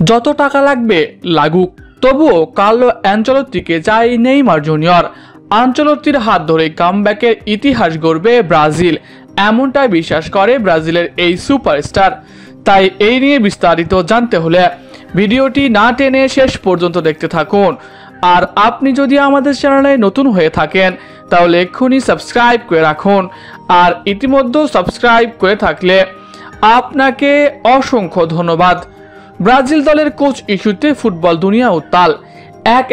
যত টাকা লাগবে লাগুক, তবুও কার্লো অ্যানচেলত্তিকে চাই নেইমার জুনিয়র। আনচেলত্তির হাত ধরে কামব্যাকের ইতিহাস গড়বে ব্রাজিল, এমনটাই বিশ্বাস করে ব্রাজিলের এই সুপারস্টার। তাই এই নিয়ে বিস্তারিত জানতে হলে ভিডিওটি না টেনে শেষ পর্যন্ত দেখতে থাকুন। আর আপনি যদি আমাদের চ্যানেলে নতুন হয়ে থাকেন তাহলে এক্ষুনি সাবস্ক্রাইব করে রাখুন। আর ইতিমধ্যে সাবস্ক্রাইব করে থাকলে আপনাকে অসংখ্য ধন্যবাদ। ব্রাজিল দলের কোচ ইস্যুতে ফুটবল দুনিয়া উত্তাল।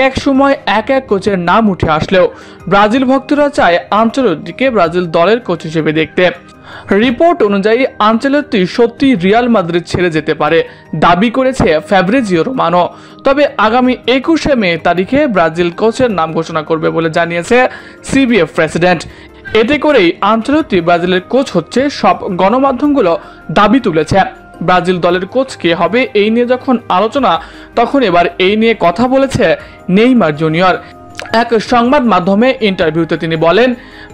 এক সময় এক কোচের নাম উঠে আসলেও ব্রাজিল ভক্তরা চায় আনচেলত্তিকে ব্রাজিল দলের কোচ হিসেবে দেখতে। রিপোর্ট অনুযায়ী আনচেলত্তি সত্যি রিয়াল মাদ্রিদ ছেড়ে যেতে পারে দাবি করেছে ফ্যাব্রিজিও রোমানো। তবে আগামী 21শে মে তারিখে ব্রাজিল কোচের নাম ঘোষণা করবে বলে জানিয়েছে সিবিএফ প্রেসিডেন্ট। এতে করেই আনচেলত্তি ব্রাজিলের কোচ হচ্ছে সব গণমাধ্যমগুলো দাবি তুলেছে। ব্রাজিল দলের কোচ কে হবে এই নিয়ে যখন আলোচনা, তখন এবার এই নিয়ে কথা বলেছে নেইমার জুনিয়র। এক সংবাদ মাধ্যমে ইন্টারভিউতে তিনি বলেন,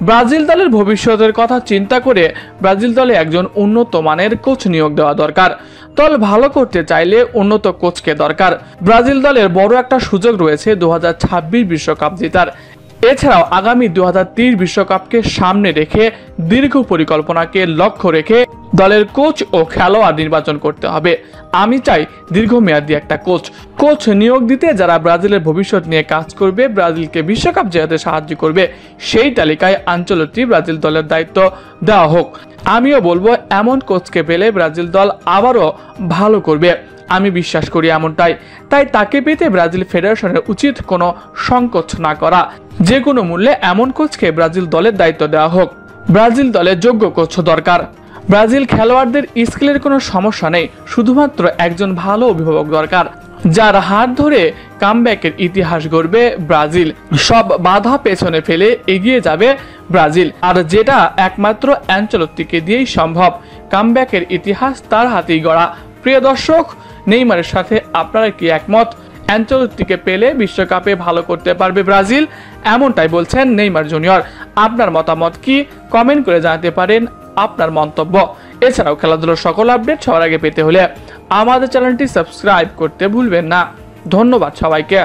ব্রাজিল দলের ভবিষ্যতের কথা চিন্তা করে ব্রাজিল দলে একজন উন্নত মানের কোচ নিয়োগ দেওয়া দরকার। দল ভালো করতে চাইলে উন্নত কোচকে দরকার। ব্রাজিল দলের বড় একটা সুযোগ রয়েছে 2026 বিশ্বকাপ জেতার। এছাড়াও আগামী 2030 বিশ্বকাপকে সামনে রেখে দীর্ঘ পরিকল্পনাকে লক্ষ্য রেখে দলের কোচ ও খেলোয়াড় নির্বাচন করতে হবে। আমি চাই দীর্ঘমেয়াদী একটা কোচ নিয়োগ দিতে যারা ব্রাজিলের ভবিষ্যৎ নিয়ে কাজ করবে, ব্রাজিলকে বিশ্বকাপ জেতাতে সাহায্য করবে, সেই তালিকায় আনচেলত্তি ব্রাজিল দলের দায়িত্ব দেওয়া হোক। আমিও বলবো এমন কোচকে পেলে ব্রাজিল দল আবারও ভালো করবে, আমি বিশ্বাস করি এমনটাই। তাই তাকে পেতে ব্রাজিল ফেডারেশনের উচিত কোনো সংকোচ না করা, যে কোনো মূল্যে এমন কোচকে ব্রাজিল দলের দায়িত্ব দেওয়া হোক। ব্রাজিল দলে যোগ্য কোচ দরকার। ব্রাজিল খেলোয়াড়দের স্কিলের কোনো সমস্যা নেই, শুধুমাত্র একজন ভালো অভিভাবক দরকার, যার হাত ধরে কামব্যাকের ইতিহাস গড়বে ব্রাজিল। সব বাধা পেছনে ফেলে এগিয়ে যাবে ব্রাজিল, আর যেটা একমাত্র অ্যানচেলত্তিকে দিয়েই সম্ভব। কামব্যাকের ইতিহাস তার হাতেই গড়া। প্রিয় দর্শক, নেইমারের সাথে আপনারা কি একমত? অ্যানচেলত্তিকে পেলে বিশ্বকাপে ভালো করতে পারবে ব্রাজিল, এমনটাই বলছেন নেইমার জুনিয়র। আপনার মতামত কি? কমেন্ট করে জানাতে পারেন আপনার মন্তব্য। এছাড়াও খেলাধুলার সকল আপডেট সবার আগে পেতে হলে আমাদের চ্যানেলটি সাবস্ক্রাইব করতে ভুলবেন না। ধন্যবাদ সবাইকে।